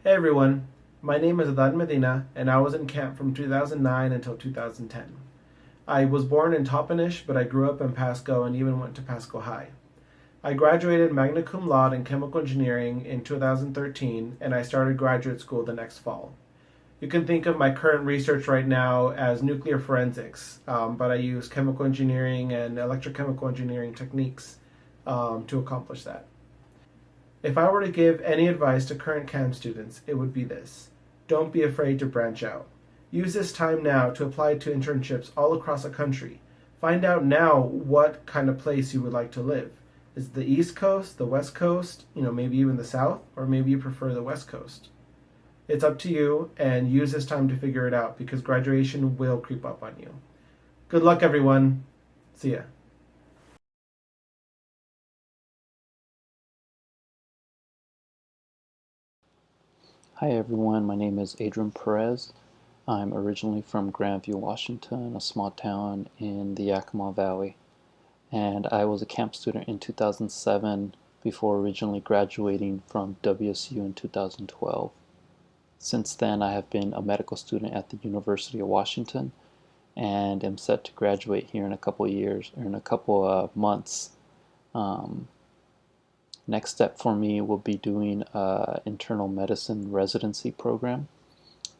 Hey everyone, my name is Adan Medina, and I was in camp from 2009 until 2010. I was born in Toppenish, but I grew up in Pasco and even went to Pasco High. I graduated magna cum laude in chemical engineering in 2013, and I started graduate school the next fall. You can think of my current research right now as nuclear forensics, but I use chemical engineering and electrochemical engineering techniques to accomplish that. If I were to give any advice to current camp students, it would be this: don't be afraid to branch out. Use this time now to apply to internships all across the country. Find out now what kind of place you would like to live. Is it the East Coast, the West Coast, maybe even the South, or maybe you prefer the West Coast? It's up to you, and use this time to figure it out because graduation will creep up on you. Good luck, everyone. See ya. Hi everyone, my name is Adrian Perez. I'm originally from Grandview, Washington, a small town in the Yakima Valley. And I was a camp student in 2007 before originally graduating from WSU in 2012. Since then, I have been a medical student at the University of Washington and am set to graduate here in a couple of years, or in a couple of months. Um, Next step for me will be doing an internal medicine residency program,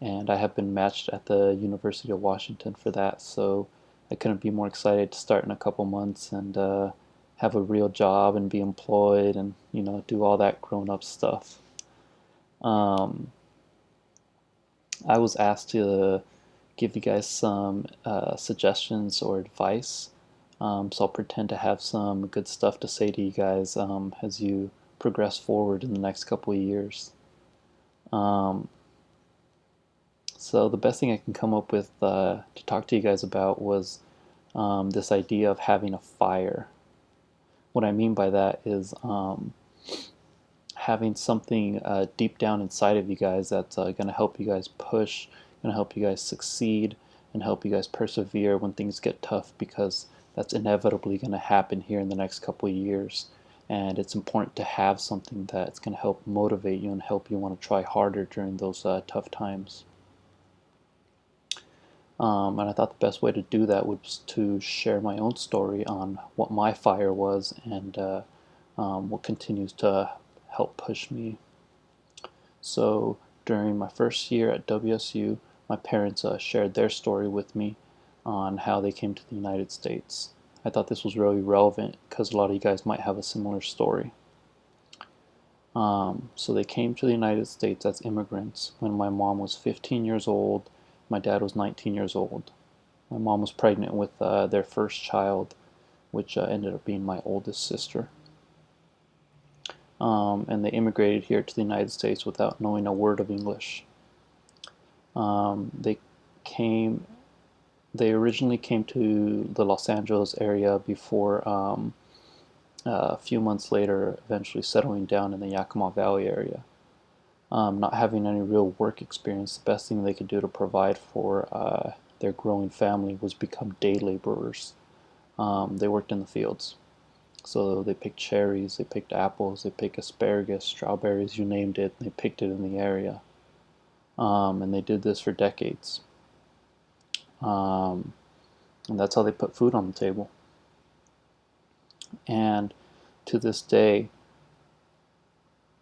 and I have been matched at the University of Washington for that, so I couldn't be more excited to start in a couple months and have a real job and be employed and do all that grown-up stuff. Um, I was asked to give you guys some suggestions or advice, so I'll pretend to have some good stuff to say to you guys as you progress forward in the next couple of years. Um, So the best thing I can come up with to talk to you guys about was this idea of having a fire. What I mean by that is having something deep down inside of you guys that's going to help you guys push, going to help you guys succeed, and help you guys persevere when things get tough, because that's inevitably going to happen here in the next couple of years. And it's important to have something that's going to help motivate you and help you want to try harder during those tough times. And I thought the best way to do that was to share my own story on what my fire was and what continues to help push me. So during my first year at WSU, my parents shared their story with me on how they came to the United States. I thought this was really relevant because a lot of you guys might have a similar story. So they came to the United States as immigrants when my mom was 15 years old, my dad was 19 years old. My mom was pregnant with their first child, which ended up being my oldest sister. And they immigrated here to the United States without knowing a word of English. They came. They originally came to the Los Angeles area before a few months later, eventually settling down in the Yakima Valley area. Not having any real work experience, the best thing they could do to provide for their growing family was become day laborers. They worked in the fields. So they picked cherries, they picked apples, they picked asparagus, strawberries, you named it, they picked it in the area. And they did this for decades. And that's how they put food on the table. And to this day,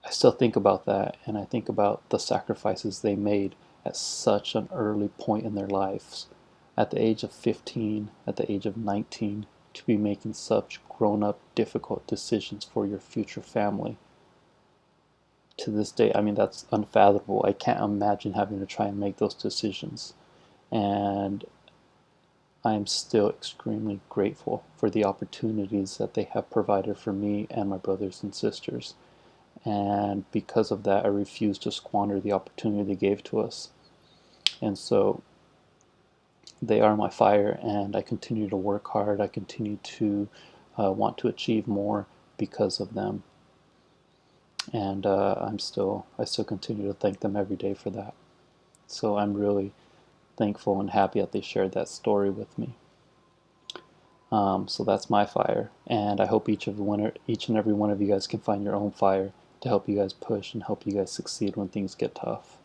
I still think about that, and I think about the sacrifices they made at such an early point in their lives. At the age of 15, at the age of 19, to be making such grown-up, difficult decisions for your future family. To this day, I mean, that's unfathomable. I can't imagine having to try and make those decisions. And I am still extremely grateful for the opportunities that they have provided for me and my brothers and sisters. And because of that, I refuse to squander the opportunity they gave to us. And so they are my fire, and I continue to work hard. I continue to want to achieve more because of them. And I still continue to thank them every day for that. So I'm really thankful and happy that they shared that story with me. So that's my fire, and I hope each and every one of you guys can find your own fire to help you guys push and help you guys succeed when things get tough.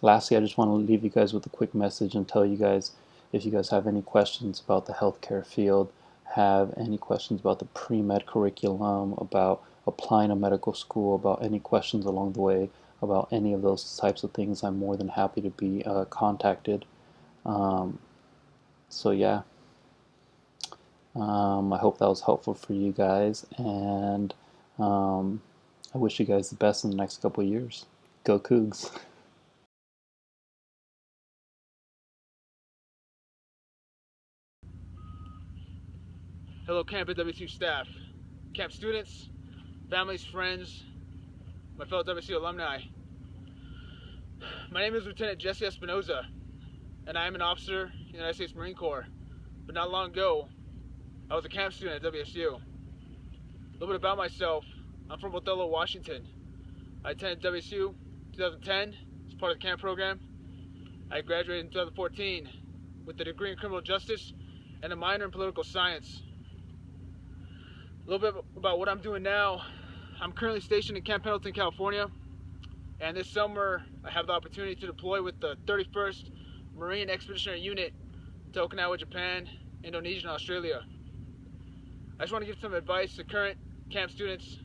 Lastly, I just want to leave you guys with a quick message and tell you guys, if you guys have any questions about the healthcare field, have any questions about the pre-med curriculum, about applying to medical school, about any questions along the way, about any of those types of things, I'm more than happy to be contacted. So yeah, I hope that was helpful for you guys, and I wish you guys the best in the next couple of years. Go Cougs! Hello, Camp and WSU staff, camp students, families, friends, my fellow WSU alumni. My name is Lieutenant Jesse Espinoza, and I am an officer in the United States Marine Corps. But not long ago, I was a camp student at WSU. A little bit about myself: I'm from Othello, Washington. I attended WSU 2010 as part of the camp program. I graduated in 2014 with a degree in criminal justice and a minor in political science. A little bit about what I'm doing now. I'm currently stationed in Camp Pendleton, California, and this summer I have the opportunity to deploy with the 31st Marine Expeditionary Unit to Okinawa, Japan, Indonesia, and Australia. I just want to give some advice to current camp students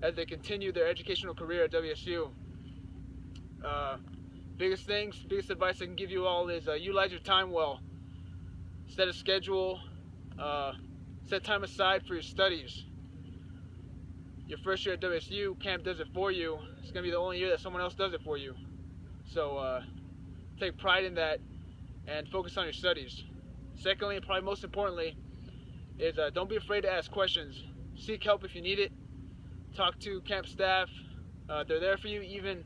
as they continue their educational career at WSU. Biggest advice I can give you all is utilize your time well. Set a schedule, set time aside for your studies. Your first year at WSU, camp does it for you. It's going to be the only year that someone else does it for you. So take pride in that and focus on your studies. Secondly, and probably most importantly, is don't be afraid to ask questions. Seek help if you need it. Talk to camp staff. They're there for you even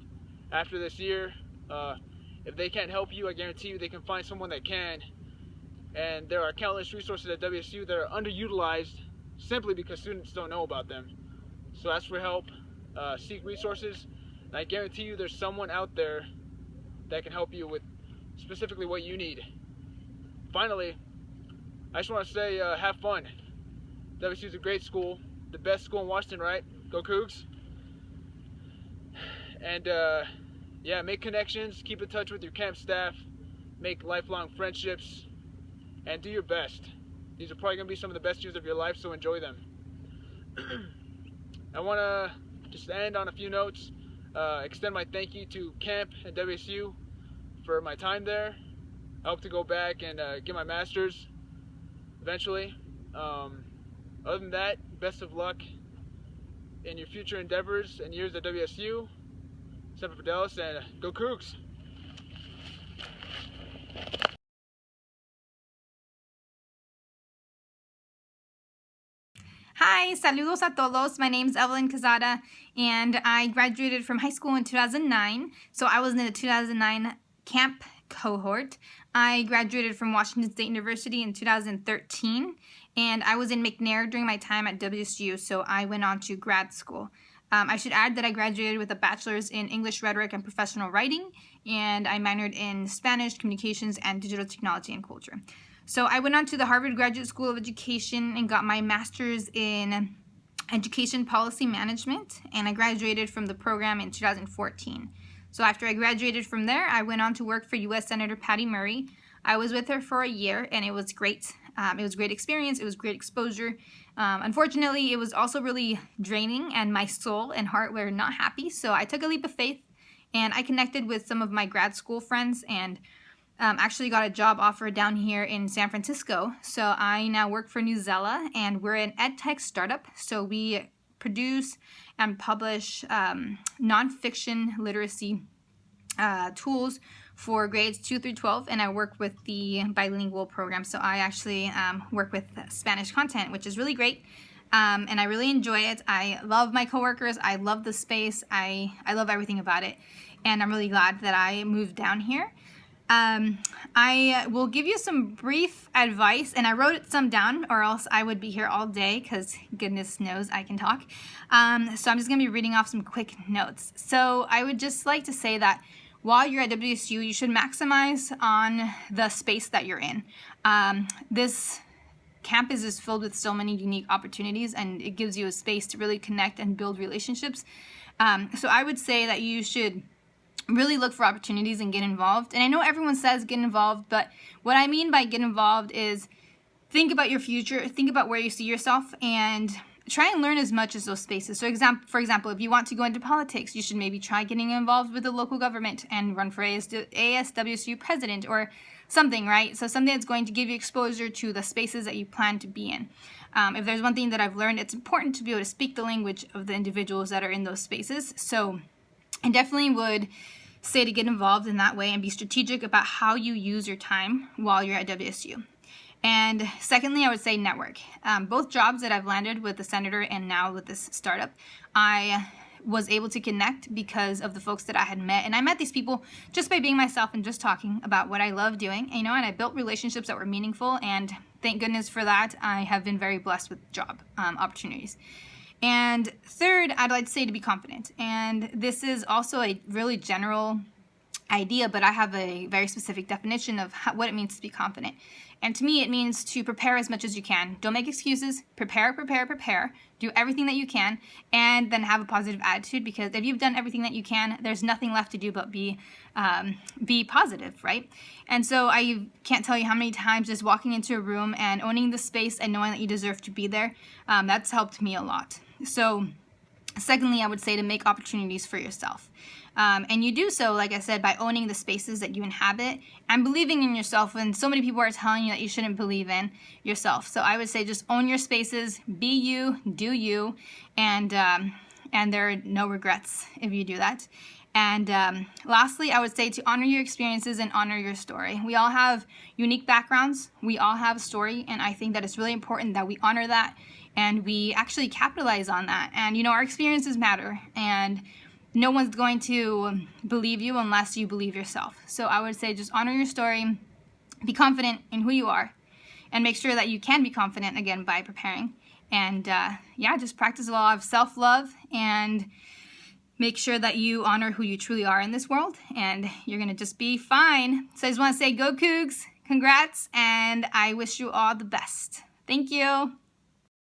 after this year. If they can't help you, I guarantee you they can find someone that can. And there are countless resources at WSU that are underutilized simply because students don't know about them. So ask for help, seek resources, and I guarantee you there's someone out there that can help you with specifically what you need. Finally, I just want to say have fun. WSU is a great school, the best school in Washington, right? Go Cougs! And yeah, make connections, keep in touch with your camp staff, make lifelong friendships, and do your best. These are probably going to be some of the best years of your life, so enjoy them. I want to just end on a few notes, extend my thank you to camp and WSU for my time there. I hope to go back and get my master's eventually. Other than that, best of luck in your future endeavors and years at WSU. Semper Fidelis, and go Cougs! Hi, saludos a todos. My name is Evelyn Cazada, and I graduated from high school in 2009. So I was in the 2009 camp cohort. I graduated from Washington State University in 2013, and I was in McNair during my time at WSU, so I went on to grad school. I should add that I graduated with a bachelor's in English Rhetoric and Professional Writing, and I minored in Spanish, Communications, and Digital Technology and Culture. So I went on to the Harvard Graduate School of Education and got my master's in Education Policy Management, and I graduated from the program in 2014. So after I graduated from there, I went on to work for U.S. Senator Patty Murray. I was with her for a year, and it was great. It was a great experience. It was great exposure. Unfortunately, it was also really draining, and my soul and heart were not happy. So I took a leap of faith, and I connected with some of my grad school friends, and actually got a job offer down here in San Francisco. So I now work for Newzella, and we're an ed tech startup. So we produce and publish nonfiction literacy tools for grades 2 through 12, and I work with the bilingual program. So I actually work with Spanish content, which is really great. And I really enjoy it. I love my coworkers. I love the space. I love everything about it. And I'm really glad that I moved down here. I will give you some brief advice, and I wrote some down or else I would be here all day because goodness knows I can talk. So I'm just going to be reading off some quick notes. So I would just like to say that while you're at WSU, you should maximize on the space that you're in. This campus is filled with so many unique opportunities, and it gives you a space to really connect and build relationships. So I would say that you should really look for opportunities and get involved. And I know everyone says get involved, but what I mean by get involved is think about your future, think about where you see yourself, and try and learn as much as those spaces. So for example, if you want to go into politics, you should maybe try getting involved with the local government and run for ASWSU president or something, right? So something that's going to give you exposure to the spaces that you plan to be in. If there's one thing that I've learned, it's important to be able to speak the language of the individuals that are in those spaces. So I definitely would say to get involved in that way and be strategic about how you use your time while you're at WSU. And secondly, I would say network. Both jobs that I've landed with the senator and now with this startup, I was able to connect because of the folks that I had met. And I met these people just by being myself and just talking about what I love doing, and I built relationships that were meaningful, and thank goodness for that. I have been very blessed with job opportunities. And third, I'd like to say to be confident. And this is also a really general idea, but I have a very specific definition of what it means to be confident. And to me, it means to prepare as much as you can. Don't make excuses. Prepare. Do everything that you can, and then have a positive attitude, because if you've done everything that you can, there's nothing left to do but be positive, right? And so I can't tell you how many times just walking into a room and owning the space and knowing that you deserve to be there, that's helped me a lot. So secondly, I would say to make opportunities for yourself. And you do so, like I said, by owning the spaces that you inhabit and believing in yourself when so many people are telling you that you shouldn't believe in yourself. So I would say just own your spaces, be you, do you, and there are no regrets if you do that. And lastly, I would say to honor your experiences and honor your story. We all have unique backgrounds. We all have a story, and I think that it's really important that we honor that and we actually capitalize on that. And, our experiences matter, and no one's going to believe you unless you believe yourself. So I would say just honor your story, be confident in who you are, and make sure that you can be confident, again, by preparing. And just practice a lot of self-love and make sure that you honor who you truly are in this world, and you're going to just be fine. So I just want to say go Cougs, congrats, and I wish you all the best. Thank you.